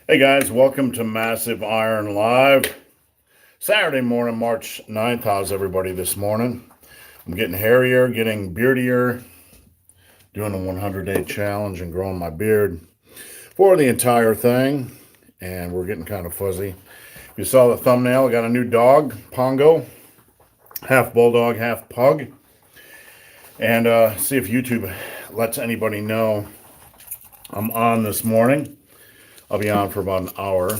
Hey guys, welcome to Massive Iron Live. Saturday morning, March 9th. How's everybody this morning? I'm getting hairier, getting beardier, doing a 100-day challenge and growing my beard for the entire thing. And we're getting kind of fuzzy. If you saw the thumbnail, I got a new dog, Pongo, half bulldog, half pug. And see if YouTube lets anybody know I'm on this morning. I'll be on for about an hour,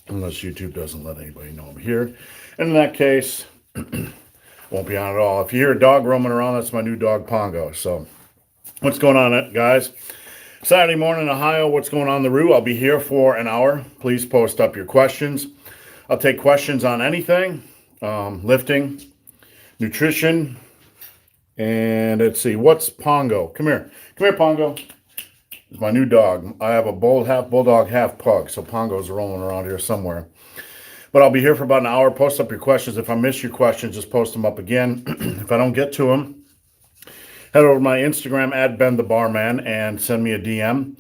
unless YouTube doesn't let anybody know I'm here. And in that case, won't be on at all. If you hear a dog roaming around, that's my new dog, Pongo. So, what's going on, guys? Saturday morning, Ohio, what's going on in the Roo? I'll be here for an hour. Please post up your questions. I'll take questions on anything, lifting, nutrition, and let's see, what's Pongo? Come here. Come here, Pongo. It's my new dog. I have a half bulldog, half pug, so Pongo's rolling around here somewhere. But I'll be here for about an hour. Post up your questions. If I miss your questions, just post them up again. If I don't get to them, head over to my Instagram at Ben the Barman and send me a DM.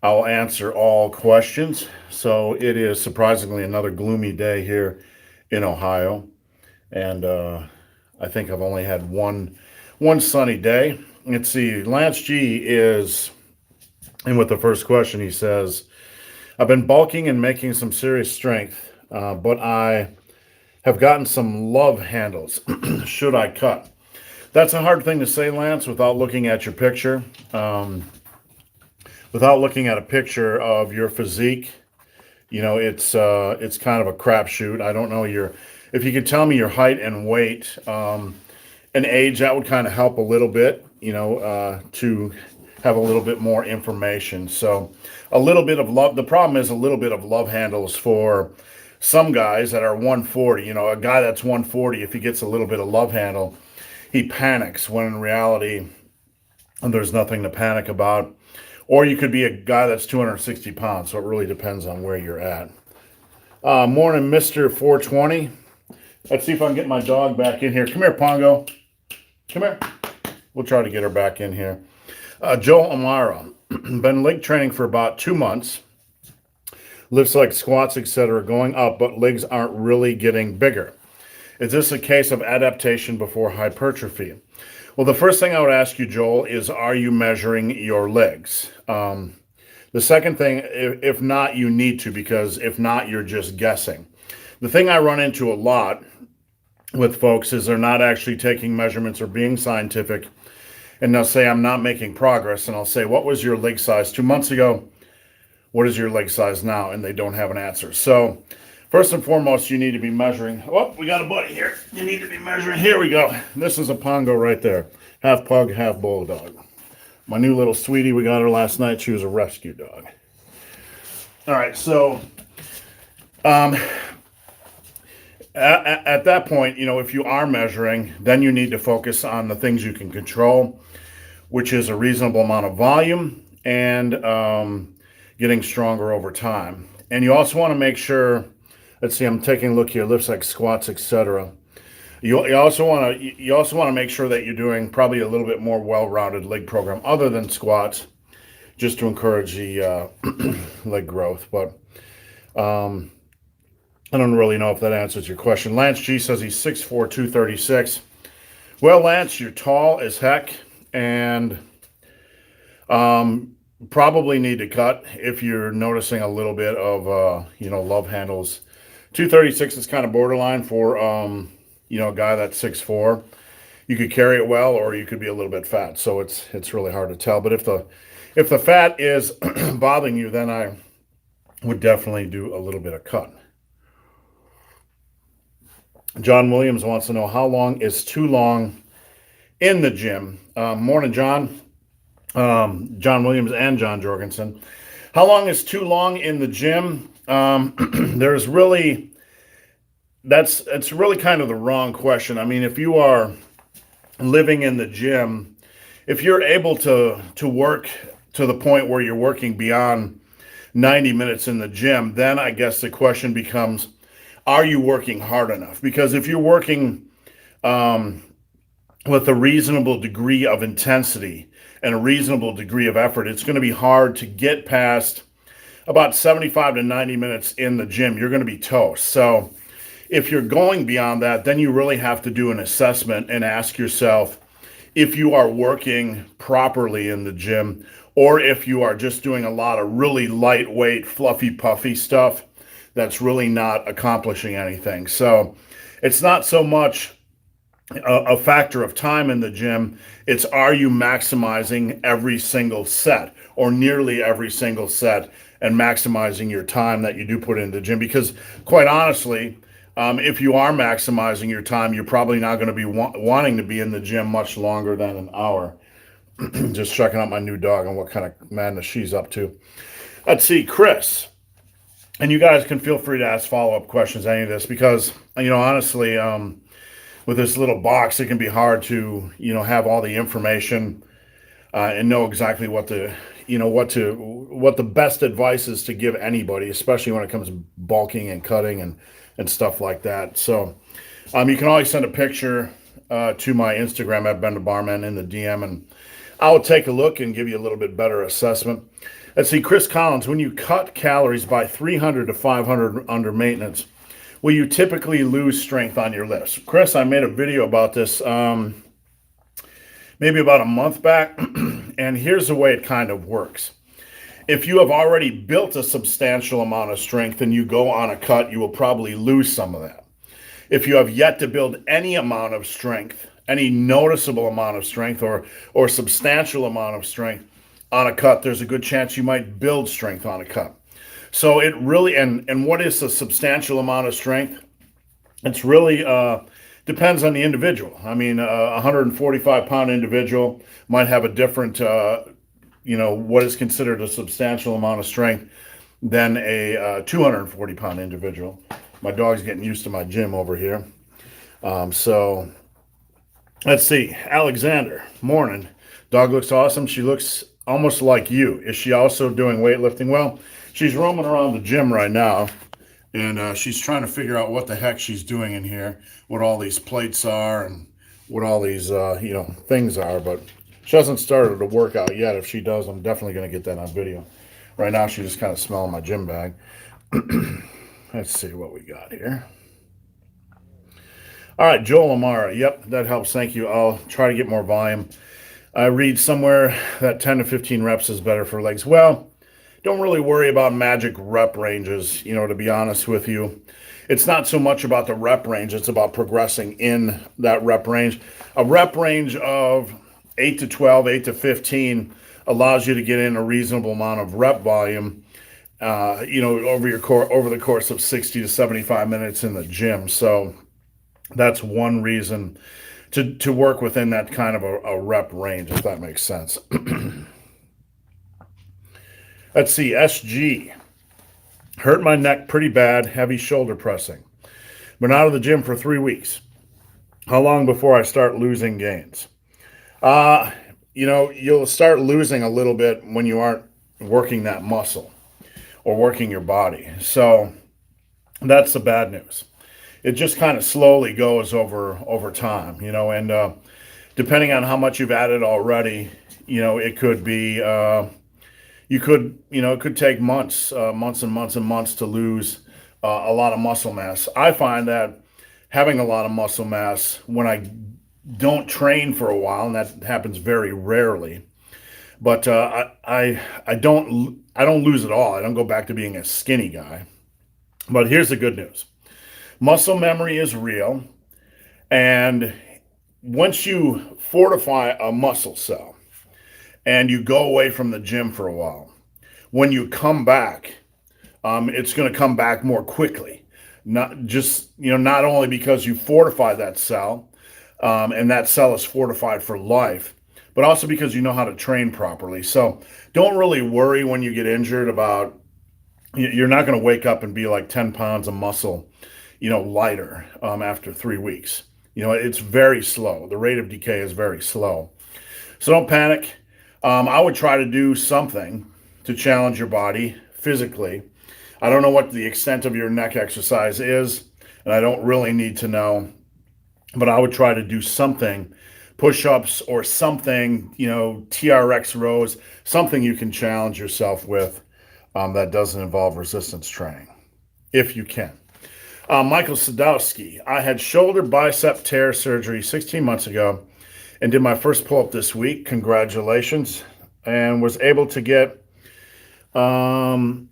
I'll answer all questions. So it is surprisingly another gloomy day here in Ohio. And I think I've only had one sunny day. Let's see, Lance G is, and with the first question, he says, I've been bulking and making some serious strength, but I have gotten some love handles. Should I cut? That's a hard thing to say, Lance, without looking at your picture. Without looking at a picture of your physique, you know, it's kind of a crapshoot. I don't know if you could tell me your height and weight, and age, that would kind of help a little bit, you know, to have a little bit more information. So a little bit of love. The problem is a little bit of love handles for some guys that are 140. You know, a guy that's 140, if he gets a little bit of love handle, he panics, when in reality, there's nothing to panic about. Or you could be a guy that's 260 pounds. So it really depends on where you're at. Morning, Mr. 420. Let's see if I can get my dog back in here. Come here, Pongo. Come here. We'll try to get her back in here. Joel Amara, been leg training for about 2 months. Lifts like squats, etc., going up, but legs aren't really getting bigger. Is this a case of adaptation before hypertrophy? Well, the first thing I would ask you, Joel, is are you measuring your legs? The second thing, if not, you need to, because if not, you're just guessing. The thing I run into a lot with folks is they're not actually taking measurements or being scientific. And they'll say, I'm not making progress. And I'll say, what was your leg size 2 months ago? What is your leg size now? And they don't have an answer. So first and foremost, you need to be measuring. Oh, we got a buddy here. You need to be measuring. Here we go. This is a Pongo right there. Half pug, half bulldog. My new little sweetie, we got her last night. She was a rescue dog. All right, so at that point, you know, if you are measuring, then you need to focus on the things you can control, which is a reasonable amount of volume and getting stronger over time. And you also want to make sure, let's see, I'm taking a look here, lifts like squats, etc. You also want to make sure that you're doing probably a little bit more well-rounded leg program other than squats, just to encourage the leg growth. But I don't really know if that answers your question. Lance G says he's 6'4", 236. Well, Lance, you're tall as heck, and probably need to cut if you're noticing a little bit of, you know, love handles. 236 is kind of borderline for, you know, a guy that's 6'4". You could carry it well, or you could be a little bit fat. So it's really hard to tell. But if the fat is bothering you, then I would definitely do a little bit of cut. John Williams wants to know, how long is too long in the gym? Morning, John. John Williams and John Jorgensen. How long is too long in the gym? It's really kind of the wrong question. I mean, if you are living in the gym, if you're able to work to the point where you're working beyond 90 minutes in the gym, then I guess the question becomes, are you working hard enough? Because if you're working with a reasonable degree of intensity and a reasonable degree of effort, it's going to be hard to get past about 75 to 90 minutes in the gym, you're going to be toast. So if you're going beyond that, then you really have to do an assessment and ask yourself if you are working properly in the gym, or if you are just doing a lot of really lightweight, fluffy, puffy stuff that's really not accomplishing anything. So it's not so much a factor of time in the gym. It's, are you maximizing every single set or nearly every single set, and maximizing your time that you do put in the gym? Because quite honestly, if you are maximizing your time, you're probably not going to be wanting to be in the gym much longer than an hour. Just checking out my new dog and what kind of madness she's up to. Let's see, Chris. And you guys can feel free to ask follow-up questions, any of this, because, honestly, with this little box, it can be hard to, have all the information and know exactly what the best advice is to give anybody, especially when it comes to bulking and cutting and stuff like that. So you can always send a picture to my Instagram at Ben the Barman in the DM, and I'll take a look and give you a little bit better assessment. Let's see, Chris Collins, when you cut calories by 300 to 500 under maintenance, will you typically lose strength on your lifts? Chris, I made a video about this maybe about a month back, and here's the way it kind of works. If you have already built a substantial amount of strength and you go on a cut, you will probably lose some of that. If you have yet to build any amount of strength, any noticeable amount of strength or substantial amount of strength on a cut, there's a good chance you might build strength on a cut. So it really, and what is a substantial amount of strength? It's really depends on the individual. I mean, a 145-pound individual might have a different, what is considered a substantial amount of strength than a 240-pound individual. My dog's getting used to my gym over here. So let's see. Alexander, morning. Dog looks awesome. She looks almost like you. Is she also doing weightlifting? Well, she's roaming around the gym right now, and she's trying to figure out what the heck she's doing in here, what all these plates are, and what all these, things are. But she hasn't started a workout yet. If she does, I'm definitely going to get that on video. Right now, she's just kind of smelling my gym bag. Let's see what we got here. All right, Joel Amara. Yep, that helps. Thank you. I'll try to get more volume. I read somewhere that 10 to 15 reps is better for legs. Well, don't really worry about magic rep ranges, to be honest with you. It's not so much about the rep range. It's about progressing in that rep range. A rep range of 8 to 12, 8 to 15 allows you to get in a reasonable amount of rep volume, over the course of 60 to 75 minutes in the gym. So that's one reason to work within that kind of a rep range, if that makes sense. Let's see, SG. Hurt my neck pretty bad, heavy shoulder pressing. Been out of the gym for 3 weeks. How long before I start losing gains? You'll start losing a little bit when you aren't working that muscle or working your body. So that's the bad news. It just kind of slowly goes over time, and depending on how much you've added already, it could be, it could take months and months and months to lose a lot of muscle mass. I find that having a lot of muscle mass when I don't train for a while, and that happens very rarely, but I don't lose it all. I don't go back to being a skinny guy. But here's the good news. Muscle memory is real, and once you fortify a muscle cell and you go away from the gym for a while, when you come back, it's going to come back more quickly. Not only because you fortify that cell, and that cell is fortified for life, but also because you know how to train properly. So don't really worry when you get injured about, you're not going to wake up and be like 10 pounds of muscle lighter after 3 weeks. It's very slow. The rate of decay is very slow. So don't panic. I would try to do something to challenge your body physically. I don't know what the extent of your neck exercise is, and I don't really need to know, but I would try to do something, push-ups or something, TRX rows, something you can challenge yourself with that doesn't involve resistance training, if you can. Michael Sadowski, I had shoulder bicep tear surgery 16 months ago and did my first pull-up this week. Congratulations. And was able to get 15,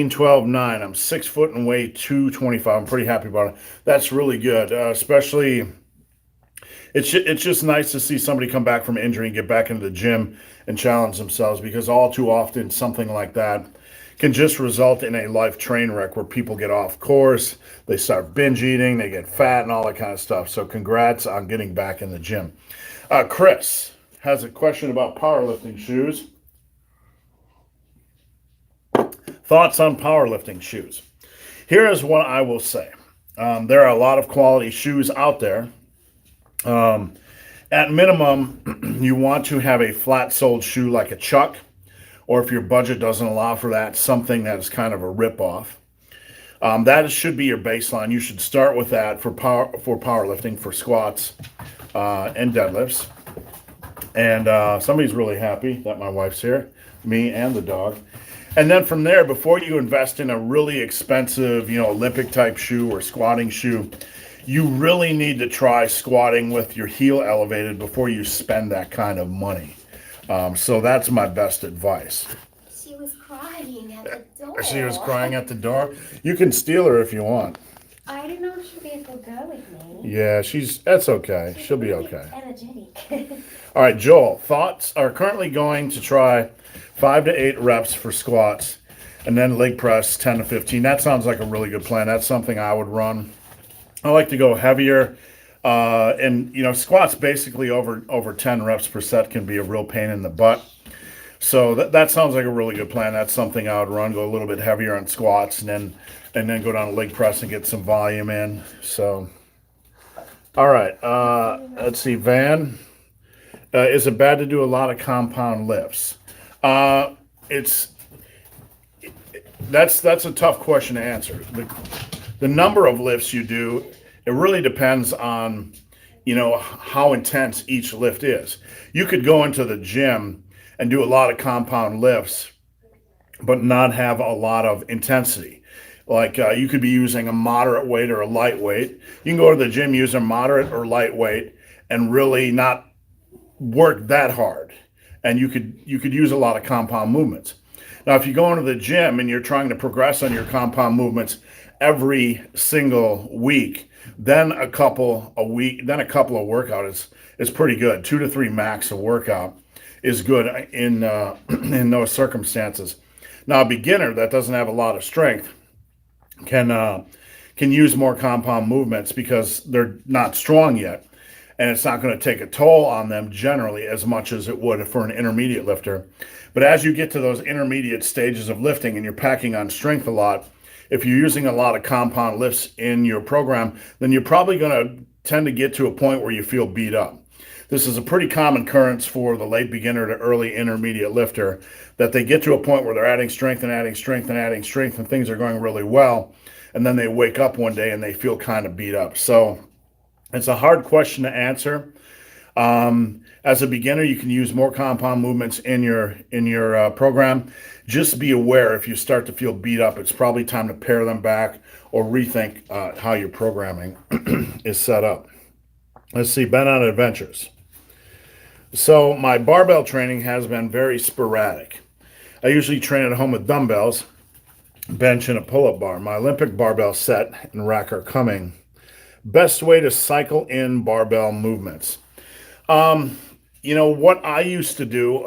12, 9. I'm 6 foot and weigh 225. I'm pretty happy about it. That's really good, especially it's just nice to see somebody come back from injury and get back into the gym and challenge themselves, because all too often something like that can just result in a life train wreck where people get off course, they start binge eating, they get fat and all that kind of stuff. So congrats on getting back in the gym. Chris has a question about powerlifting shoes. Thoughts on powerlifting shoes. Here is what I will say. There are a lot of quality shoes out there. At minimum, you want to have a flat-soled shoe like a Chuck, or if your budget doesn't allow for that, something that is kind of a rip-off. That should be your baseline. You should start with that for powerlifting, for squats and deadlifts. And somebody's really happy that my wife's here, me and the dog. And then from there, before you invest in a really expensive, Olympic type shoe or squatting shoe, you really need to try squatting with your heel elevated before you spend that kind of money. So that's my best advice. She was crying at the door. She was crying at the door. You can steal her if you want. I don't know if she'll be able to go with me. Yeah, that's okay. She'll be okay. Energetic. All right, Joel, thoughts are currently going to try 5 to 8 reps for squats and then leg press 10 to 15. That sounds like a really good plan. That's something I would run. I like to go heavier. And squats basically over 10 reps per set can be a real pain in the butt. So that sounds like a really good plan. That's something I would run. Go a little bit heavier on squats and then go down to leg press and get some volume in. So, all right. Let's see. Van, is it bad to do a lot of compound lifts? That's a tough question to answer. The number of lifts you do, it really depends on, how intense each lift is. You could go into the gym and do a lot of compound lifts, but not have a lot of intensity. Like you could be using a moderate weight or a light weight. You can go to the gym using moderate or light weight and really not work that hard. And you could use a lot of compound movements. Now, if you go into the gym and you're trying to progress on your compound movements every single week, then a couple of workouts is pretty good. 2 to 3 max a workout is good in those circumstances. Now, a beginner that doesn't have a lot of strength can use more compound movements because they're not strong yet, and it's not going to take a toll on them generally as much as it would for an intermediate lifter. But as you get to those intermediate stages of lifting and you're packing on strength a lot, if you're using a lot of compound lifts in your program, then you're probably going to tend to get to a point where you feel beat up. This is a pretty common occurrence for the late beginner to early intermediate lifter, that they get to a point where they're adding strength and adding strength and adding strength and things are going really well. And then they wake up one day and they feel kind of beat up. So it's a hard question to answer. As a beginner, you can use more compound movements in your program. Just be aware if you start to feel beat up, it's probably time to pare them back or rethink how your programming is set up. Let's see, Ben on Adventures. So my barbell training has been very sporadic. I usually train at home with dumbbells, bench, and a pull-up bar. My Olympic barbell set and rack are coming. Best way to cycle in barbell movements. What I used to do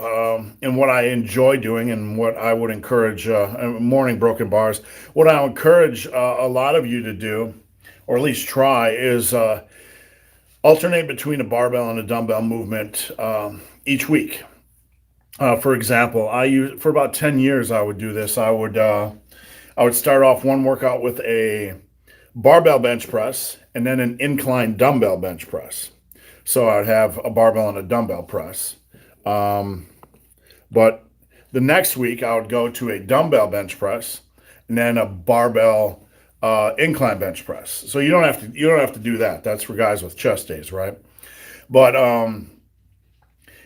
and what I enjoy doing and what I would encourage, morning broken bars, what I would encourage a lot of you to do, or at least try, is alternate between a barbell and a dumbbell movement each week. For example, for about 10 years, I would do this. I would start off one workout with a barbell bench press and then an incline dumbbell bench press. So I'd have a barbell and a dumbbell press. But the next week I would go to a dumbbell bench press and then a barbell incline bench press. So you don't have to do that. That's for guys with chest days, right? But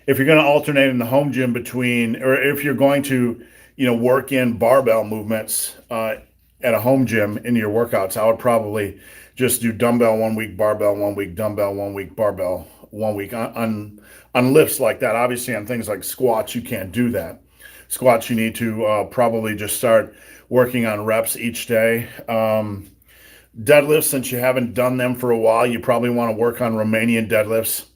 if you're going to alternate in the home gym between, or if you're going to work in barbell movements at a home gym in your workouts, I would probably just do dumbbell 1 week, barbell 1 week, dumbbell 1 week, barbell 1 week on lifts like that. Obviously, on things like squats, you can't do that. Squats, you need to probably just start working on reps each day. Deadlifts, since you haven't done them for a while, you probably want to work on Romanian deadlifts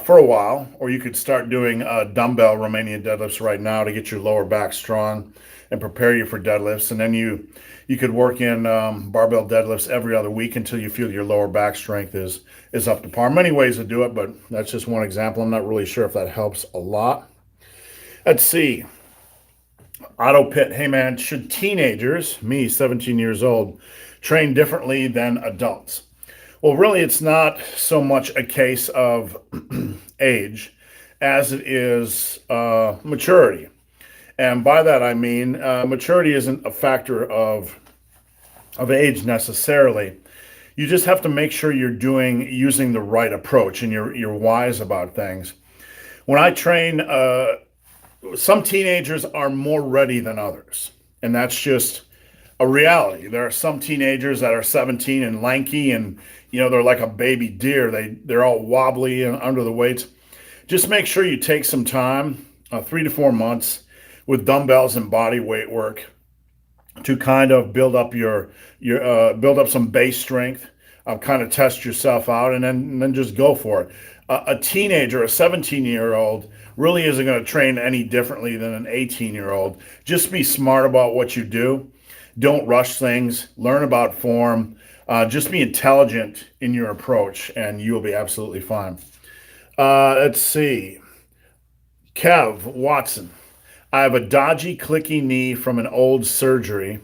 for a while, or you could start doing dumbbell Romanian deadlifts right now to get your lower back strong and prepare you for deadlifts. And then you could work in barbell deadlifts every other week until you feel your lower back strength is up to par. Many ways to do it, but that's just one example. I'm not really sure if that helps a lot. Let's see. Otto Pitt, hey man, should teenagers, me, 17 years old, train differently than adults? Well, really, it's not so much a case of age as it is maturity. And by that, I mean maturity isn't a factor of age necessarily. You just have to make sure you're using the right approach and you're wise about things. When I train, some teenagers are more ready than others, and that's just a reality. There are some teenagers that are 17 and lanky, and they're like a baby deer. They're all wobbly and under the weights. Just make sure you take some time, 3 to 4 months, with dumbbells and body weight work to kind of build up build up some base strength, kind of test yourself out, and then just go for it. A teenager, a 17-year-old, really isn't going to train any differently than an 18-year-old. Just be smart about what you do. Don't rush things. Learn about form. Just be intelligent in your approach, and you'll be absolutely fine. Let's see. Kev Watson. I have a dodgy, clicky knee from an old surgery.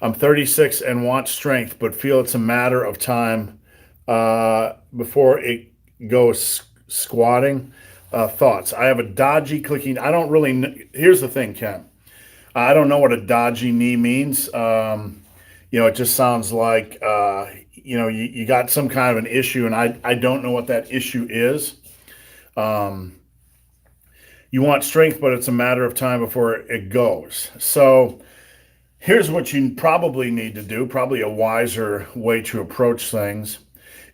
I'm 36 and want strength, but feel it's a matter of time before it goes squatting. Thoughts. I have a dodgy, clicky. I don't really. Here's the thing, Ken. I don't know what a dodgy knee means. It just sounds like you got some kind of an issue, and I don't know what that issue is. You want strength, but it's a matter of time before it goes. So here's what you probably need to do, probably a wiser way to approach things,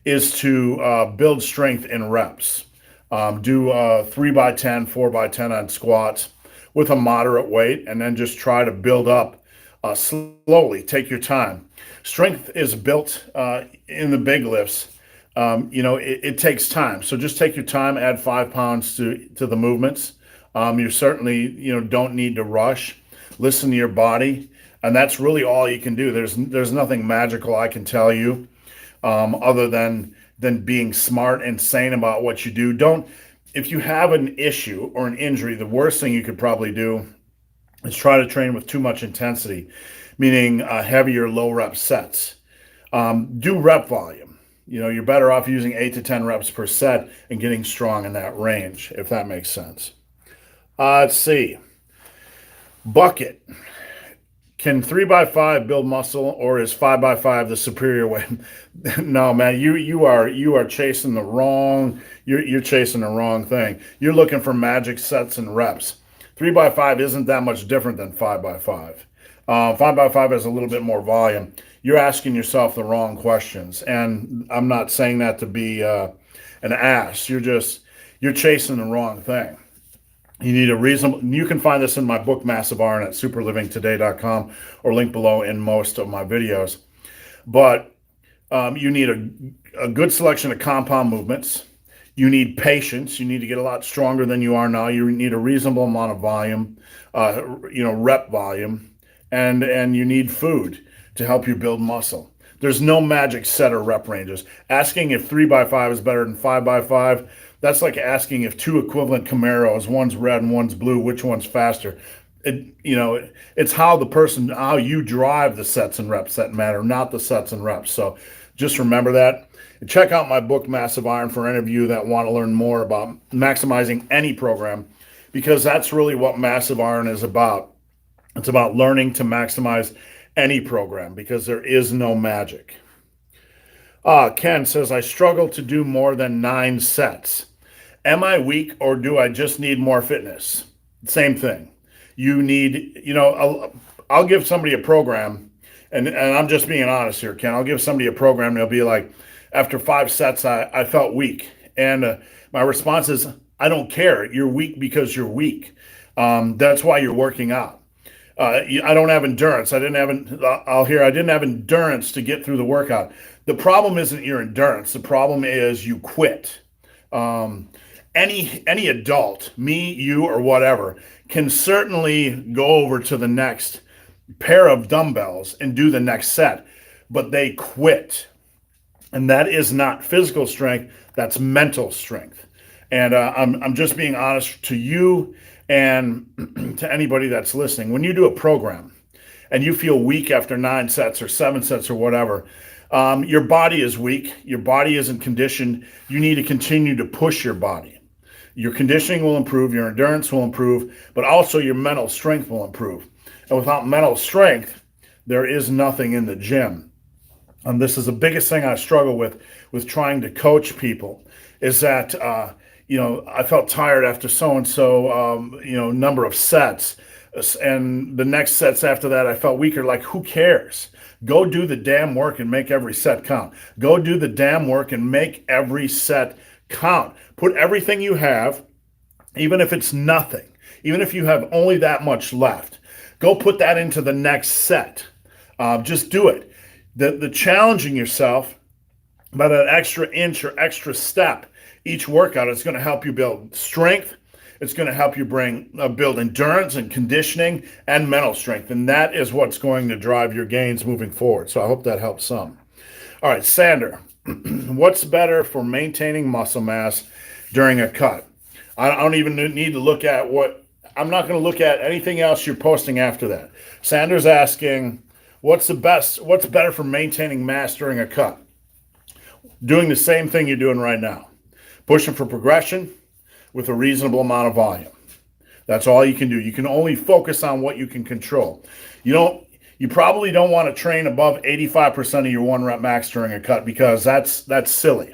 is to build strength in reps. Do 3x10, 4x10 on squats with a moderate weight, and then just try to build up slowly. Take your time. Strength is built in the big lifts. It takes time. So just take your time, add 5 pounds to the movements. You certainly, don't need to rush. Listen to your body. And that's really all you can do. There's nothing magical I can tell you other than being smart and sane about what you do. If you have an issue or an injury, the worst thing you could probably do is try to train with too much intensity, meaning heavier low rep sets. Do rep volume. You're better off using 8 to 10 reps per set and getting strong in that range, if that makes sense. Let's see. Bucket. Can 3x5 build muscle, or is 5x5 the superior way? No, man, you are chasing the wrong. You're chasing the wrong thing. You're looking for magic sets and reps. 3x5 isn't that much different than 5x5. 5x5 has a little bit more volume. You're asking yourself the wrong questions, and I'm not saying that to be an ass. You're chasing the wrong thing. You need a reasonable. You can find this in my book, Massive Iron, at superlivingtoday.com, or link below in most of my videos. But you need a good selection of compound movements. You need patience. You need to get a lot stronger than you are now. You need a reasonable amount of volume, rep volume, and you need food to help you build muscle. There's no magic set or rep ranges. Asking if 3x5 is better than 5x5, that's like asking if 2 equivalent Camaros, one's red and one's blue, which one's faster. It's how you drive the sets and reps that matter, not the sets and reps. So just remember that. And check out my book, Massive Iron, for any of you that want to learn more about maximizing any program, because that's really what Massive Iron is about. It's about learning to maximize any program, because there is no magic. Ken says, I struggle to do more than 9 sets. Am I weak, or do I just need more fitness? Same thing. You need, I'll give somebody a program, and I'm just being honest here, Ken. I'll give somebody a program, and they'll be like, after 5 sets, I felt weak. And my response is, I don't care. You're weak because you're weak. That's why you're working out. I don't have endurance. I didn't have endurance to get through the workout. The problem isn't your endurance. The problem is you quit. Any adult, me, you, or whatever, can certainly go over to the next pair of dumbbells and do the next set, but they quit. And that is not physical strength, that's mental strength. And I'm just being honest to you and to anybody that's listening. When you do a program and you feel weak after 9 sets or 7 sets or whatever, your body is weak. Your body isn't conditioned. You need to continue to push your body. Your conditioning will improve, your endurance will improve, but also your mental strength will improve. And without mental strength, there is nothing in the gym. And this is the biggest thing I struggle with trying to coach people, is that, I felt tired after so-and-so, number of sets. And the next sets after that, I felt weaker. Like, who cares? Go do the damn work and make every set count. Go do the damn work and make every set count. Put everything you have, even if it's nothing, even if you have only that much left, go put that into the next set. Just do it. The challenging yourself by that extra inch or extra step each workout is going to help you build strength. It's going to help you build endurance and conditioning and mental strength. And that is what's going to drive your gains moving forward. So I hope that helps some. All right, Sander, what's better for maintaining muscle mass during a cut? I don't even need to look at I'm not going to look at anything else you're posting after that. Sander's asking, what's better for maintaining mass during a cut? Doing the same thing you're doing right now. Pushing for progression with a reasonable amount of volume. That's all you can do. You can only focus on what you can control. You probably don't want to train above 85% of your 1 rep max during a cut, because that's silly.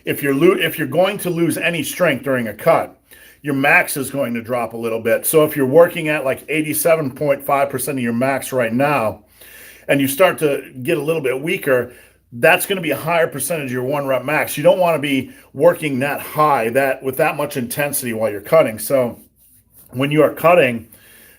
If you're going to lose any strength during a cut, your max is going to drop a little bit. So if you're working at like 87.5% of your max right now, and you start to get a little bit weaker, that's going to be a higher percentage of your 1 rep max. You don't want to be working that high, with that much intensity while you're cutting. So when you are cutting,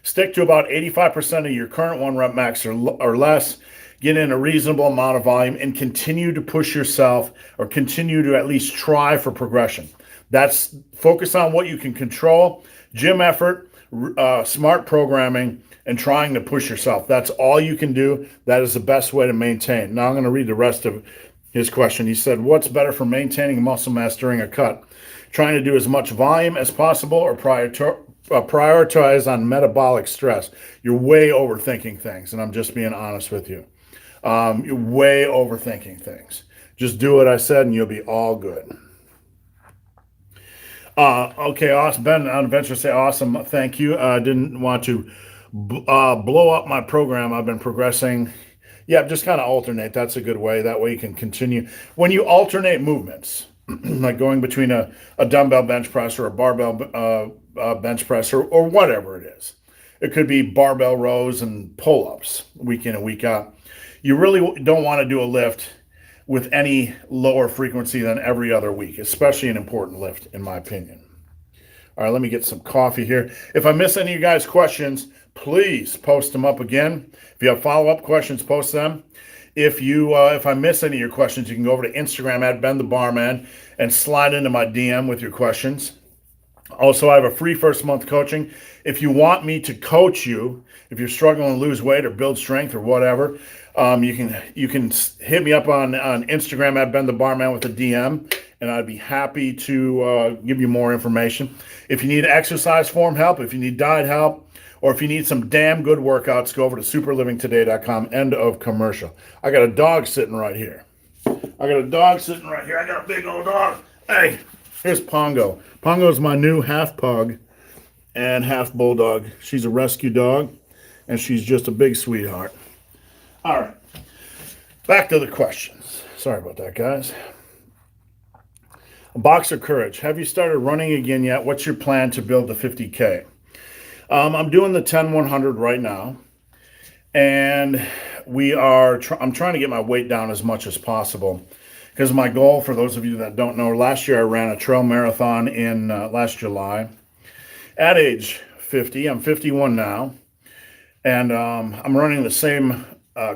stick to about 85% of your current 1 rep max or less. Get in a reasonable amount of volume and continue to push yourself, or continue to at least try for progression. That's focus on what you can control, gym effort, smart programming, and trying to push yourself. That's all you can do. That is the best way to maintain. Now I'm going to read the rest of his question. He said, what's better for maintaining muscle mass during a cut? Trying to do as much volume as possible, or prioritize on metabolic stress? You're way overthinking things, and I'm just being honest with you. You're way overthinking things. Just do what I said and you'll be all good. Okay, awesome. Ben on Adventure say, awesome. Thank you. I didn't want to blow up my program. I've been progressing. Yeah, just kind of alternate. That's a good way. That way you can continue. When you alternate movements, like going between a dumbbell bench press or a barbell bench press or whatever it is. It could be barbell rows and pull-ups week in and week out. You really don't want to do a lift with any lower frequency than every other week, especially an important lift, in my opinion. All right, let me get some coffee here. If I miss any of you guys' questions, please post them up again. If you have follow-up questions, post them. If I miss any of your questions, you can go over to Instagram at Ben the Barman and slide into my DM with your questions. Also, I have a free first month coaching. If you want me to coach you, if you're struggling to lose weight or build strength or whatever, you can hit me up on Instagram at Ben the Barman with a DM, and I'd be happy to give you more information. If you need exercise form help, if you need diet help, or if you need some damn good workouts, go over to superlivingtoday.com. End of commercial. I got a dog sitting right here. I got a big old dog. Hey, here's Pongo. Pongo's my new half pug and half bulldog. She's a rescue dog, and she's just a big sweetheart. All right, back to the questions. Sorry about that, guys. Boxer Courage, have you started running again yet? What's your plan to build the 50K? I'm doing the 10-100 right now, and I'm trying to get my weight down as much as possible because my goal, for those of you that don't know, last year I ran a trail marathon in last July at age 50. I'm 51 now, and I'm running the same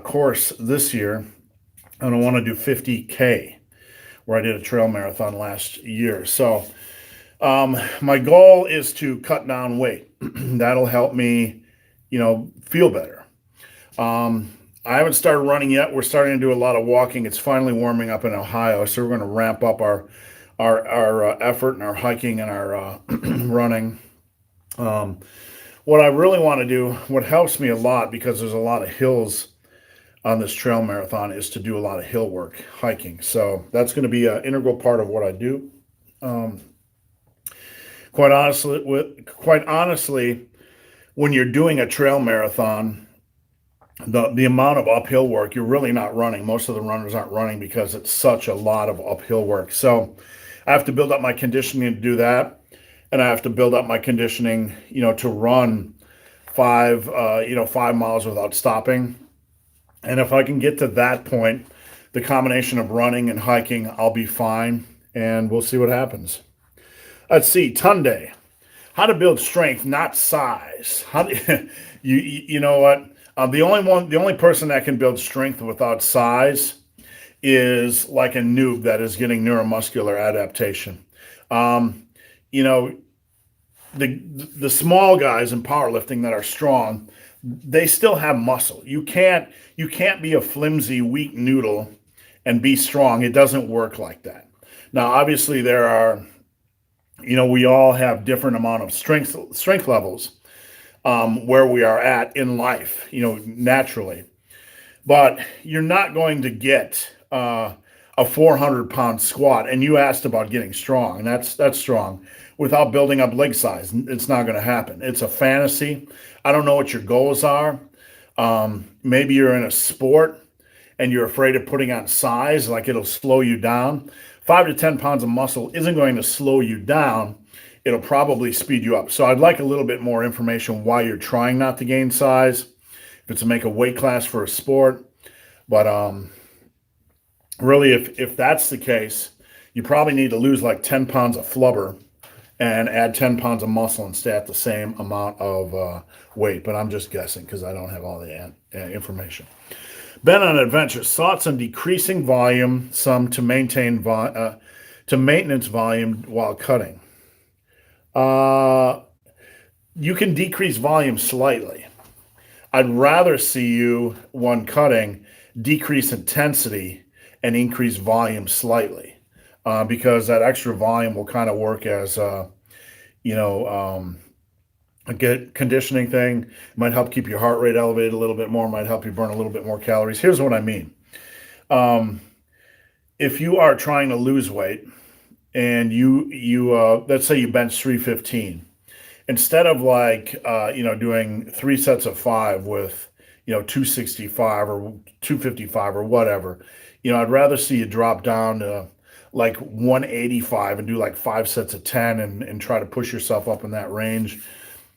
course this year, and I want to do 50K where I did a trail marathon last year. So my goal is to cut down weight. That'll help me, feel better. I haven't started running yet. We're starting to do a lot of walking. It's finally warming up in Ohio, so we're going to ramp up our effort and our hiking and our running. What I really want to do, what helps me a lot because there's a lot of hills on this trail marathon, is to do a lot of hill work, hiking. So that's going to be an integral part of what I do. Quite honestly, when you're doing a trail marathon, the amount of uphill work, you're really not running. Most of the runners aren't running because it's such a lot of uphill work. So I have to build up my conditioning to do that, and I have to build up my conditioning, to run 5 miles without stopping. And if I can get to that point, the combination of running and hiking, I'll be fine, and we'll see what happens. Let's see, Tunde. How to build strength, not size. How do, you know what? The only person that can build strength without size is like a noob that is getting neuromuscular adaptation. The small guys in powerlifting that are strong, they still have muscle. You can't be a flimsy, weak noodle and be strong. It doesn't work like that. Now, obviously, there are, we all have different amount of strength levels where we are at in life, naturally. But you're not going to get a 400-pound squat. And you asked about getting strong, and that's strong, without building up leg size. It's not going to happen. It's a fantasy. I don't know what your goals are. Maybe you're in a sport and you're afraid of putting on size, like it'll slow you down. 5 to 10 pounds of muscle isn't going to slow you down. It'll probably speed you up. So I'd like a little bit more information why you're trying not to gain size, if it's to make a weight class for a sport. But really, if that's the case, you probably need to lose like 10 pounds of flubber and add 10 pounds of muscle and stay at the same amount of weight. But I'm just guessing because I don't have all the information. Ben on Adventures, thoughts on decreasing volume, some to maintenance volume while cutting. You can decrease volume slightly. I'd rather see you, when cutting, decrease intensity and increase volume slightly, because that extra volume will kind of work as a good conditioning thing. It might help keep your heart rate elevated a little bit more, might help you burn a little bit more calories. Here's what I mean. If you are trying to lose weight and you let's say you bench 315, instead of doing 3 sets of 5 with 265 or 255 or whatever, I'd rather see you drop down to like 185 and do like 5 sets of 10 and try to push yourself up in that range,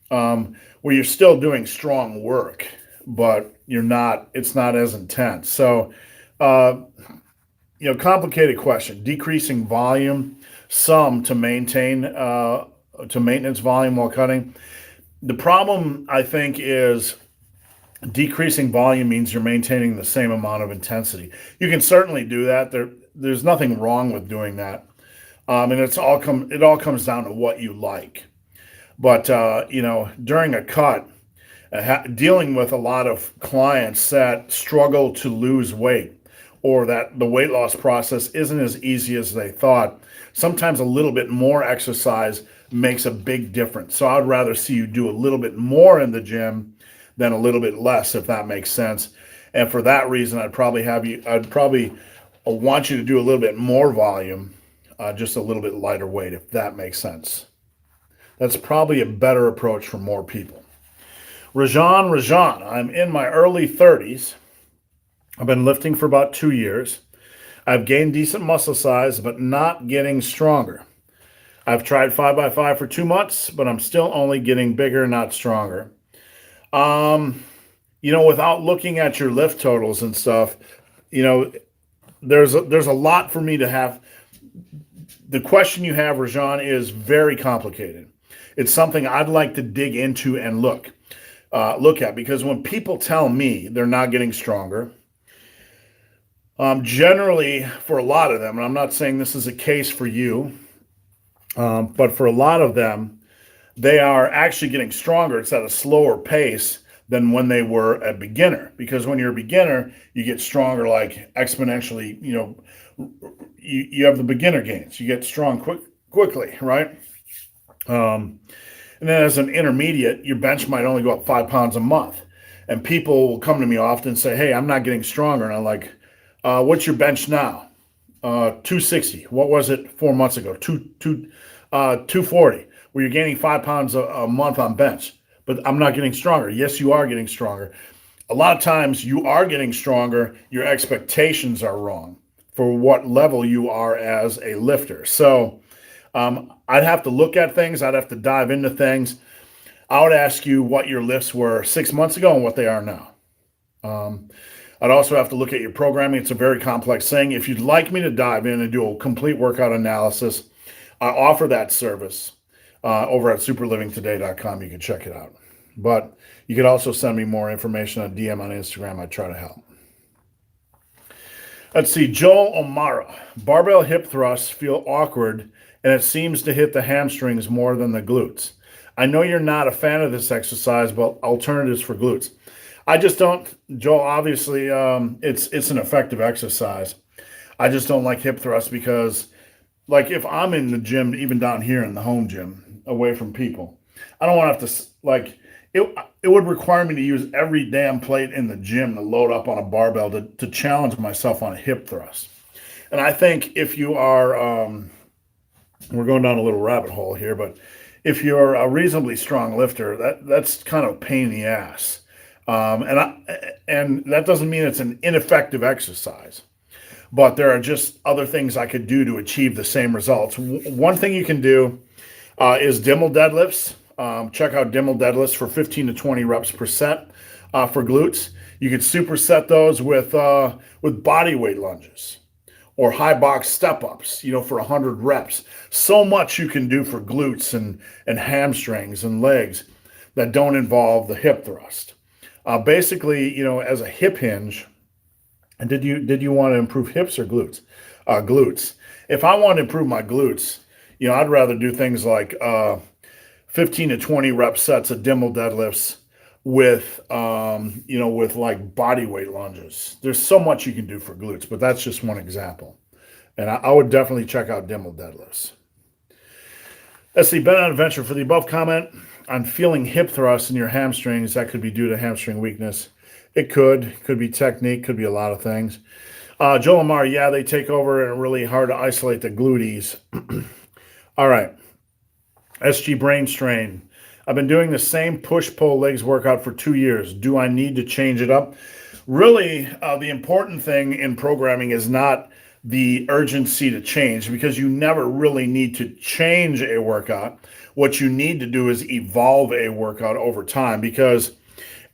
where you're still doing strong work, but it's not as intense. So, complicated question. Decreasing volume, some to maintenance volume while cutting. The problem, I think, is decreasing volume means you're maintaining the same amount of intensity. You can certainly do that. There's nothing wrong with doing that. And it all comes down to what you like. But, during a cut, dealing with a lot of clients that struggle to lose weight, or that the weight loss process isn't as easy as they thought, sometimes a little bit more exercise makes a big difference. So I'd rather see you do a little bit more in the gym than a little bit less, if that makes sense. And for that reason, I'd probably want you to do a little bit more volume, just a little bit lighter weight, if that makes sense. That's probably a better approach for more people. Rajan, I'm in my early 30s. I've been lifting for about 2 years. I've gained decent muscle size, but not getting stronger. I've tried 5x5 for 2 months, but I'm still only getting bigger, not stronger. Um, Without looking at your lift totals and stuff, you know, there's a lot for me to have. The question you have, Rajan, is very complicated. It's something I'd like to dig into and look at, because when people tell me they're not getting stronger, generally for a lot of them, and I'm not saying this is a case for you, but for a lot of them, they are actually getting stronger. It's at a slower pace than when they were a beginner. Because when you're a beginner, you get stronger like exponentially. You have the beginner gains. You get strong quickly, right? And then as an intermediate, your bench might only go up 5 pounds a month. And people will come to me often and say, "Hey, I'm not getting stronger." And I'm like, "What's your bench now?" 260. What was it 4 months ago? 240. Where you're gaining 5 pounds a month on bench. But I'm not getting stronger. Yes, you are getting stronger. A lot of times you are getting stronger. Your expectations are wrong for what level you are as a lifter. So I'd have to look at things. I'd have to dive into things. I would ask you what your lifts were 6 months ago and what they are now. I'd also have to look at your programming. It's a very complex thing. If you'd like me to dive in and do a complete workout analysis, I offer that service over at superlivingtoday.com. You can check it out. But you could also send me more information on DM on Instagram. I try to help. Let's see. Joel O'Mara. Barbell hip thrusts feel awkward, and it seems to hit the hamstrings more than the glutes. I know you're not a fan of this exercise, but alternatives for glutes. I just don't, Joel, obviously, it's an effective exercise. I just don't like hip thrusts because, like, if I'm in the gym, even down here in the home gym, away from people, I don't want to have to, like, it would require me to use every damn plate in the gym to load up on a barbell to challenge myself on a hip thrust. And I think if you are, we're going down a little rabbit hole here, but if you're a reasonably strong lifter, that's kind of a pain in the ass. And that doesn't mean it's an ineffective exercise, but there are just other things I could do to achieve the same results. One thing you can do is Dimmel deadlifts. Check out Dimmel deadlifts for 15 to 20 reps per set for glutes. You can superset those with body weight lunges or high box step ups, for 100 reps. So much you can do for glutes and hamstrings and legs that don't involve the hip thrust. Basically, as a hip hinge, and did you want to improve hips or glutes? Glutes. If I want to improve my glutes, I'd rather do things like 15 to 20 rep sets of Dimmel deadlifts with like body weight lunges. There's so much you can do for glutes, but that's just one example. And I would definitely check out Dimmel deadlifts. Let's see, Ben on Adventure, for the above comment on feeling hip thrusts in your hamstrings, that could be due to hamstring weakness. It could be technique, could be a lot of things. Joel Amar, yeah, they take over and really hard to isolate the glutees. All right. SG Brain Strain. I've been doing the same push-pull legs workout for 2 years. Do I need to change it up? Really, the important thing in programming is not the urgency to change, because you never really need to change a workout. What you need to do is evolve a workout over time, because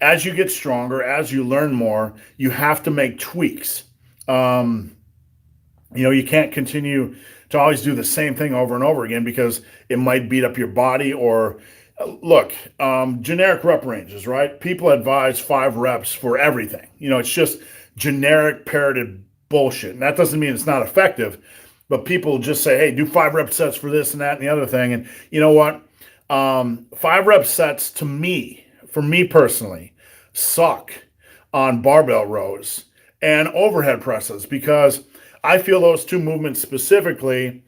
as you get stronger, as you learn more, you have to make tweaks. You can't continue to always do the same thing over and over again, because it might beat up your body. Or look, generic rep ranges, right? People advise 5 reps for everything. It's just generic parroted bullshit. And that doesn't mean it's not effective, but people just say, hey, do 5 rep sets for this and that and the other thing. And you know what? 5 rep sets for me personally, suck on barbell rows and overhead presses, because I feel those two movements specifically,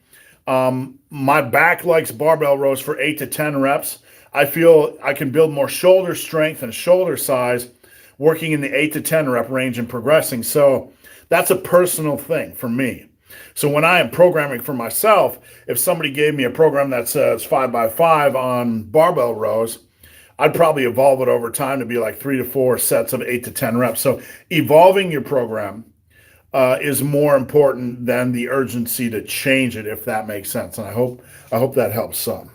my back likes barbell rows for 8 to 10 reps. I feel I can build more shoulder strength and shoulder size working in the 8 to 10 rep range and progressing. So that's a personal thing for me. So when I am programming for myself, if somebody gave me a program that says 5x5 on barbell rows, I'd probably evolve it over time to be like 3 to 4 sets of 8 to 10 reps. So evolving your program is more important than the urgency to change it, if that makes sense. And I hope that helps some.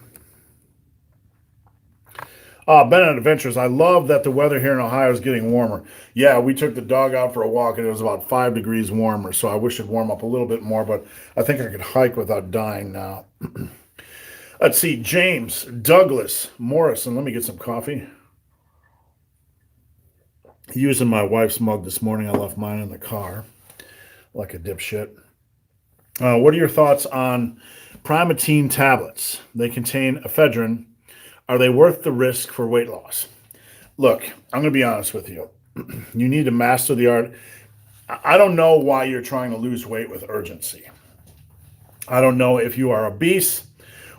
Bennett Adventures. I love that the weather here in Ohio is getting warmer. Yeah, we took the dog out for a walk and it was about 5 degrees warmer. So I wish it'd warm up a little bit more, but I think I could hike without dying now. Let's see. James Douglas Morrison. Let me get some coffee. Using my wife's mug this morning. I left mine in the car like a dipshit. What are your thoughts on Primatene tablets? They contain ephedrine. Are they worth the risk for weight loss? Look, I'm going to be honest with you. You need to master the art. I don't know why you're trying to lose weight with urgency. I don't know if you are obese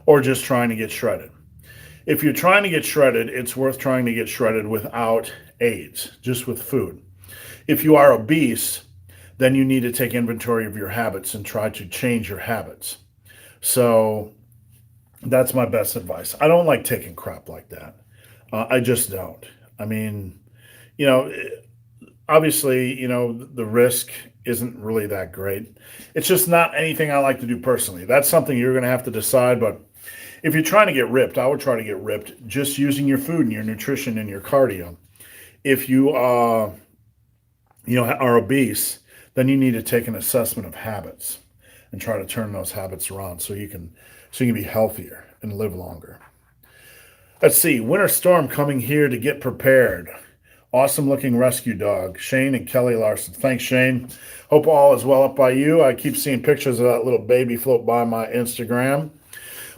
or just trying to get shredded. If you're trying to get shredded, it's worth trying to get shredded without aids, just with food. If you are obese, then you need to take inventory of your habits and try to change your habits. So that's my best advice. I don't like taking crap like that. I just don't. I mean, you know, obviously, you know, the risk isn't really that great. It's just not anything I like to do personally. That's something you're going to have to decide. But if you're trying to get ripped, I would try to get ripped just using your food and your nutrition and your cardio. If you, are obese, then you need to take an assessment of habits and try to turn those habits around so you can be healthier and live longer. Let's see. Winter storm coming here to get prepared. Awesome looking rescue dog. Shane and Kelly Larson. Thanks, Shane. Hope all is well up by you. I keep seeing pictures of that little baby float by my Instagram.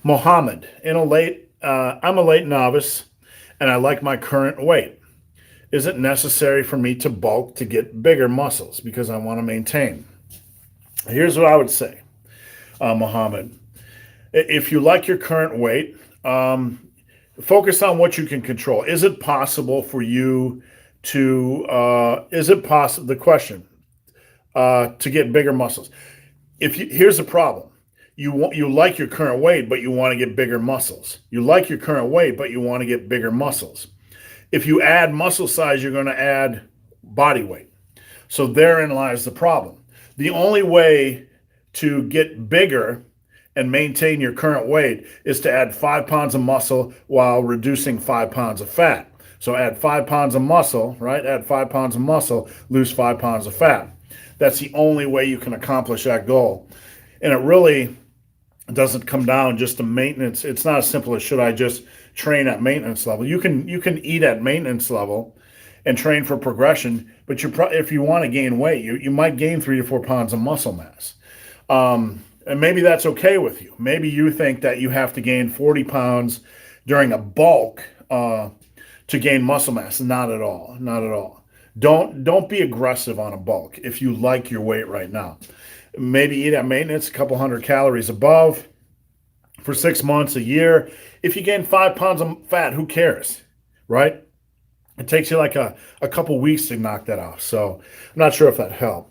Mohammed. I'm a late novice and I like my current weight. Is it necessary for me to bulk to get bigger muscles because I want to maintain? Here's what I would say, Mohammed. If you like your current weight, focus on what you can control. Is it possible for you to, the question, to get bigger muscles? Here's the problem. You like your current weight, but you want to get bigger muscles. You like your current weight, but you want to get bigger muscles. If you add muscle size, you're going to add body weight. So therein lies the problem. The only way to get bigger and maintain your current weight is to add 5 pounds of muscle while reducing 5 pounds of fat. So add 5 pounds of muscle, right? Add 5 pounds of muscle, lose 5 pounds of fat. That's the only way you can accomplish that goal. And it really doesn't come down just to maintenance. It's not as simple as should I just train at maintenance level. You can eat at maintenance level and train for progression, but if you want to gain weight, you might gain 3 to 4 pounds of muscle mass. And maybe that's okay with you. Maybe you think that you have to gain 40 pounds during a bulk to gain muscle mass. Not at all. Not at all. Don't be aggressive on a bulk if you like your weight right now. Maybe eat at maintenance, a couple hundred calories above for 6 months, a year. If you gain 5 pounds of fat, who cares, right? It takes you like a couple weeks to knock that off. So I'm not sure if that helped.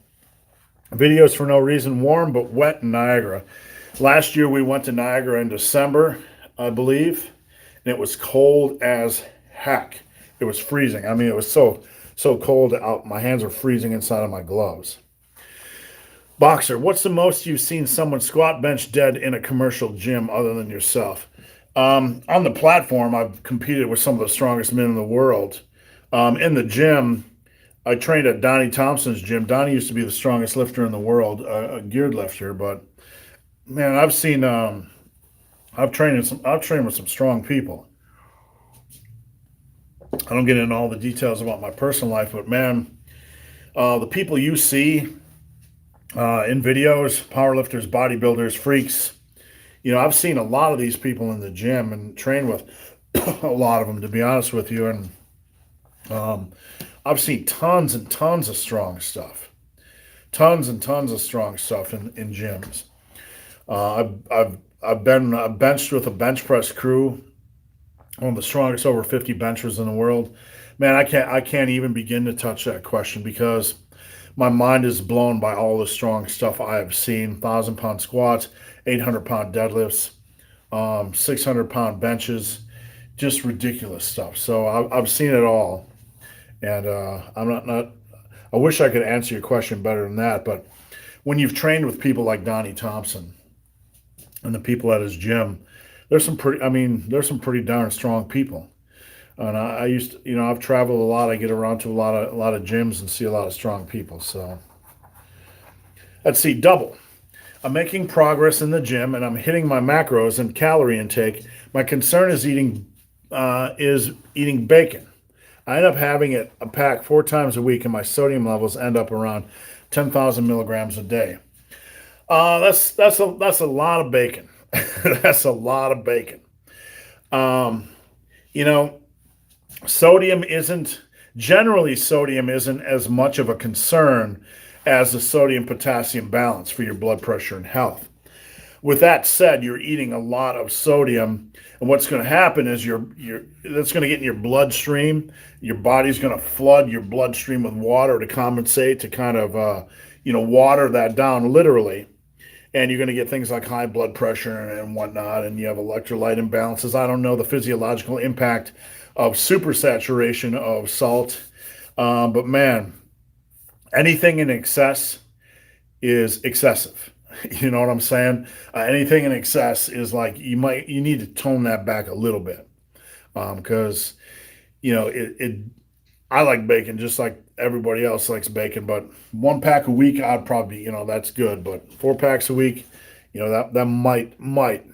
Videos for no reason, warm but wet in Niagara. Last year we went to Niagara in December, I believe, and it was cold as heck. It was freezing. I mean, it was so cold out. My hands are freezing inside of my gloves. Boxer, what's the most you've seen someone squat bench dead in a commercial gym other than yourself? On the platform, I've competed with some of the strongest men in the world. In the gym, I trained at Donnie Thompson's gym. Donnie used to be the strongest lifter in the world, a geared lifter. But man, I've trained with some strong people. I don't get into all the details about my personal life, but man, the people you see in videos, powerlifters, bodybuilders, freaks, I've seen a lot of these people in the gym and trained with a lot of them, to be honest with you. And I've seen tons and tons of strong stuff. Tons and tons of strong stuff in gyms. I've been benched with a bench press crew, one of the strongest over 50 benchers in the world. Man, I can't even begin to touch that question because my mind is blown by all the strong stuff I have seen. 1,000-pound squats, 800-pound deadlifts, 600-pound benches, just ridiculous stuff. So I've seen it all, and I'm I wish I could answer your question better than that, but when you've trained with people like Donnie Thompson and the people at his gym, there's some pretty darn strong people. And I used to, I've traveled a lot. I get around to a lot of gyms and see a lot of strong people. So let's see, double. I'm making progress in the gym and I'm hitting my macros and calorie intake. My concern is eating bacon. I end up having it a pack 4 times a week, and my sodium levels end up around 10,000 milligrams a day. That's a lot of bacon. That's a lot of bacon. Um, you know, sodium isn't as much of a concern as the sodium potassium balance for your blood pressure and health. With that said, you're eating a lot of sodium, and what's going to happen is that's going to get in your bloodstream. Your body's going to flood your bloodstream with water to compensate, to kind of water that down literally, and you're going to get things like high blood pressure and whatnot, and you have electrolyte imbalances. I don't know the physiological impact of supersaturation of salt, but man, anything in excess is excessive. You know what I'm saying? Anything in excess is like you need to tone that back a little bit, because I like bacon just like everybody else likes bacon. But 1 pack a week, I'd probably that's good. But 4 packs a week, that might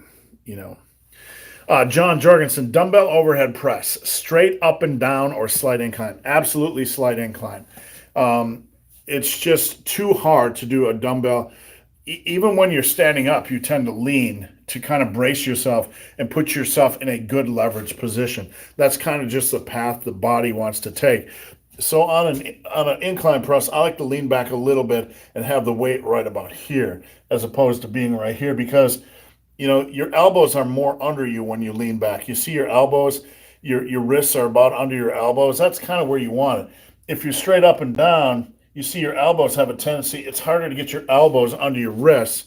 John Jorgensen, dumbbell overhead press, straight up and down or slight incline? Absolutely slight incline. It's just too hard to do a dumbbell. Even when you're standing up, you tend to lean to kind of brace yourself and put yourself in a good leverage position. That's kind of just the path the body wants to take. So on an incline press, I like to lean back a little bit and have the weight right about here, as opposed to being right here, because your elbows are more under you when you lean back. You see your elbows, your wrists are about under your elbows. That's kind of where you want it. If you're straight up and down, you see your elbows have a tendency, it's harder to get your elbows under your wrists.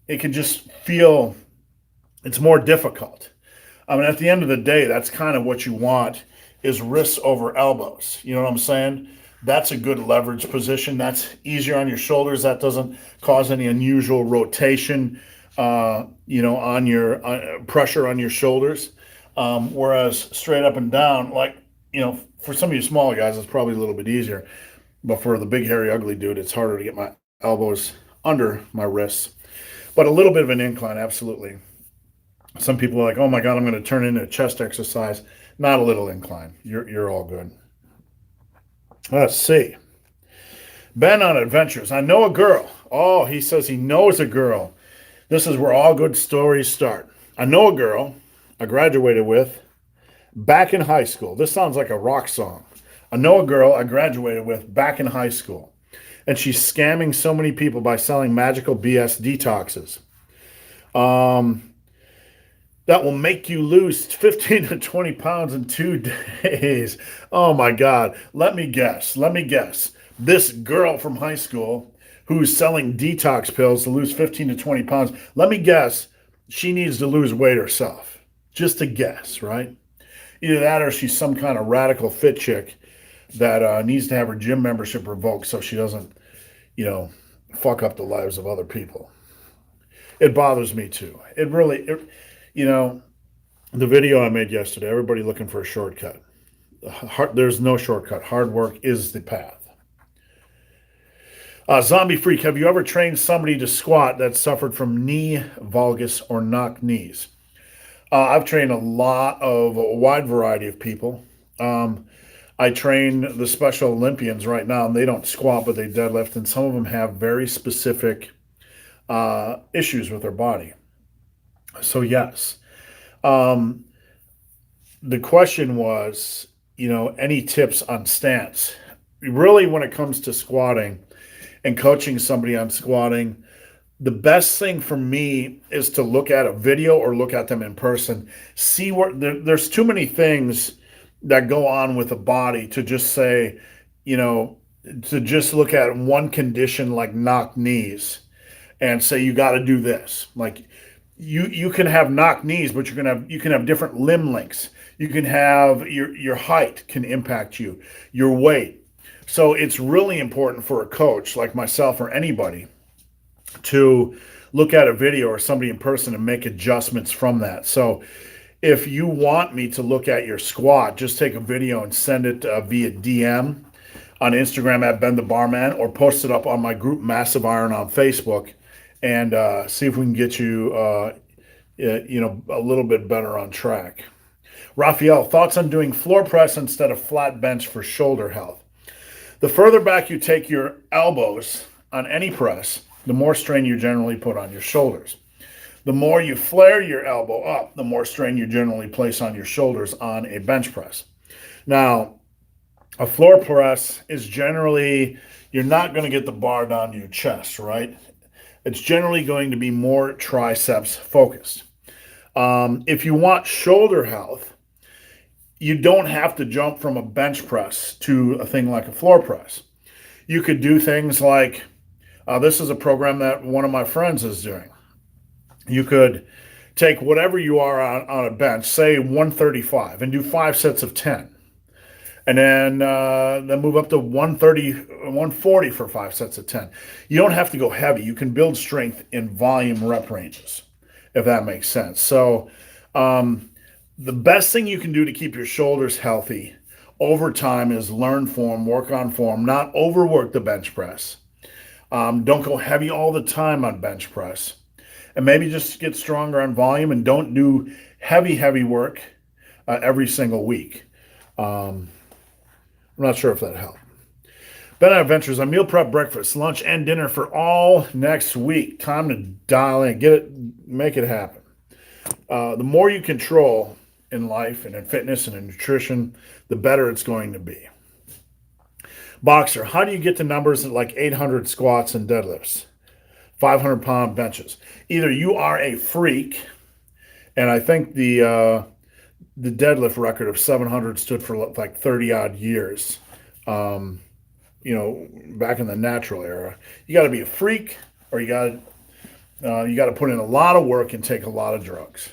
It can just feel, it's more difficult. I mean, at the end of the day, that's kind of what you want, is wrists over elbows. You know what I'm saying? That's a good leverage position. That's easier on your shoulders. That doesn't cause any unusual rotation, on your pressure on your shoulders. Whereas straight up and down, for some of you smaller guys, it's probably a little bit easier. But for the big, hairy, ugly dude, it's harder to get my elbows under my wrists. But a little bit of an incline, absolutely. Some people are like, oh my God, I'm going to turn into a chest exercise. Not a little incline. You're all good. Let's see. Ben on adventures. I know a girl. Oh, he says he knows a girl. This is where all good stories start. I know a girl I graduated with back in high school. This sounds like a rock song. I know a girl I graduated with back in high school, and she's scamming so many people by selling magical BS detoxes. That will make you lose 15 to 20 pounds in 2 days. Oh my God. Let me guess. This girl from high school who's selling detox pills to lose 15 to 20 pounds, let me guess, she needs to lose weight herself. Just a guess, right? Either that or she's some kind of radical fit chick that needs to have her gym membership revoked so she doesn't, fuck up the lives of other people. It bothers me too. The video I made yesterday, everybody looking for a shortcut. There's no shortcut. Hard work is the path. Zombie Freak, have you ever trained somebody to squat that suffered from knee valgus or knock knees? I've trained a wide variety of people. I train the Special Olympians right now, and they don't squat, but they deadlift, and some of them have very specific issues with their body. So yes. The question was, any tips on stance? Really, when it comes to squatting and coaching somebody on squatting, the best thing for me is to look at a video or look at them in person. See there's too many things that go on with the body to just say, to just look at one condition like knock knees and say you got to do this. Like you can have knock knees, but you can have different limb lengths. You can have your height can impact you, your weight. So it's really important for a coach like myself or anybody to look at a video or somebody in person and make adjustments from that. So if you want me to look at your squat, just take a video and send it via DM on Instagram at Ben the Barman, or post it up on my group Massive Iron on Facebook, and see if we can get you, a little bit better on track. Raphael, thoughts on doing floor press instead of flat bench for shoulder health? The further back you take your elbows on any press, the more strain you generally put on your shoulders. The more you flare your elbow up, the more strain you generally place on your shoulders on a bench press. Now, a floor press is generally, you're not going to get the bar down to your chest, right? It's generally going to be more triceps focused. If you want shoulder health, you don't have to jump from a bench press to a thing like a floor press. You could do things like, this is a program that one of my friends is doing. You could take whatever you are on a bench, say 135, and do 5 sets of 10. And then move up to 130, 140 for 5 sets of 10. You don't have to go heavy. You can build strength in volume rep ranges, if that makes sense. So the best thing you can do to keep your shoulders healthy over time is learn form, work on form, not overwork the bench press. Don't go heavy all the time on bench press. And maybe just get stronger on volume, and don't do heavy work every single week. I'm not sure if that helped. Ben Adventures, I meal prep breakfast, lunch, and dinner for all next week. Time to dial in, get it, make it happen. The more you control in life and in fitness and in nutrition, the better it's going to be. Boxer, how do you get to numbers at like 800 squats and deadlifts, 500-pound benches? Either you are a freak, and I think the deadlift record of 700 stood for like 30 odd years, back in the natural era. You got to be a freak, or you got to put in a lot of work and take a lot of drugs.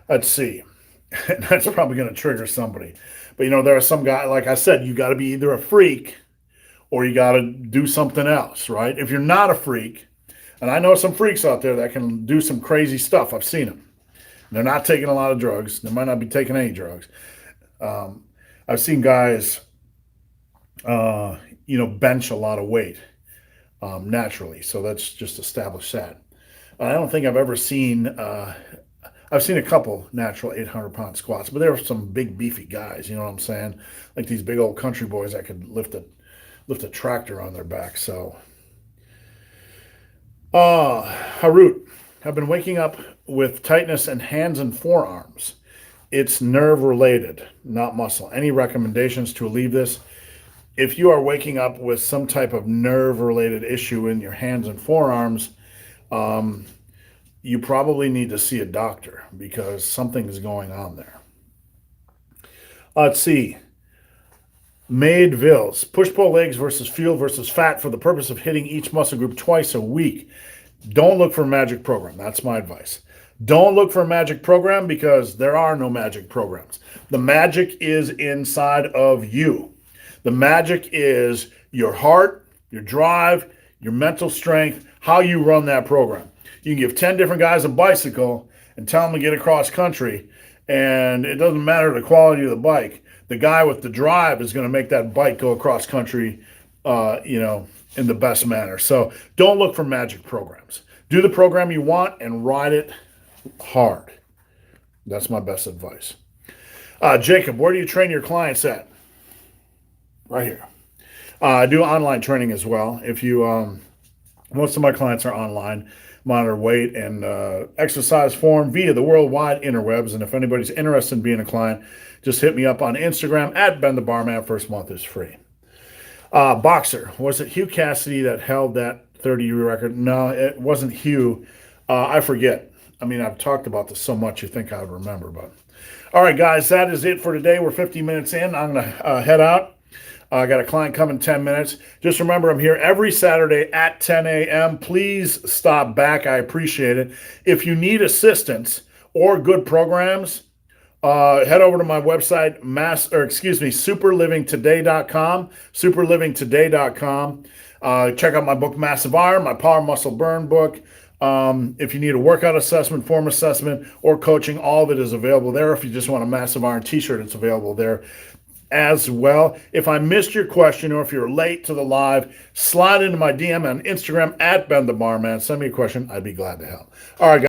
Let's see. That's probably going to trigger somebody. But, there are some guys, like I said, you got to be either a freak or you got to do something else, right? If you're not a freak, and I know some freaks out there that can do some crazy stuff. I've seen them. They're not taking a lot of drugs. They might not be taking any drugs. I've seen guys, bench a lot of weight naturally. So that's just established that. I don't think I've ever seen, I've seen a couple natural 800-pound squats, but there were some big beefy guys, you know what I'm saying? Like these big old country boys that could lift a tractor on their back. So, Harut, I've been waking up with tightness in hands and forearms. It's nerve related, not muscle. Any recommendations to alleviate this? If you are waking up with some type of nerve related issue in your hands and forearms, you probably need to see a doctor because something is going on there. Let's see. Made Vills. Push-pull legs versus fuel versus fat for the purpose of hitting each muscle group twice a week. Don't look for a magic program. That's my advice. Don't look for a magic program because there are no magic programs. The magic is inside of you. The magic is your heart, your drive, your mental strength, how you run that program. You can give 10 different guys a bicycle and tell them to get across country, and it doesn't matter the quality of the bike. The guy with the drive is going to make that bike go across country, in the best manner. So don't look for magic programs. Do the program you want and ride it hard. That's my best advice. Jacob, where do you train your clients at? Right here. I do online training as well. If you, most of my clients are online, monitor weight and exercise form via the worldwide interwebs. And if anybody's interested in being a client, just hit me up on Instagram at Ben the Barman. First month is free. Boxer, was it Hugh Cassidy that held that 30-year record? No, it wasn't Hugh. I forget. I mean, I've talked about this so much you think I would remember. But all right, guys, that is it for today. We're 50 minutes in. I'm going to head out. I got a client coming in 10 minutes. Just remember, I'm here every Saturday at 10 a.m. Please stop back. I appreciate it. If you need assistance or good programs, Head over to my website, superlivingtoday.com, superlivingtoday.com. Check out my book, Massive Iron, my Power Muscle Burn book. If you need a workout assessment, form assessment, or coaching, all of it is available there. If you just want a Massive Iron t-shirt, it's available there as well. If I missed your question or if you're late to the live, slide into my DM on Instagram at Ben the Barman. Send me a question. I'd be glad to help. All right, guys.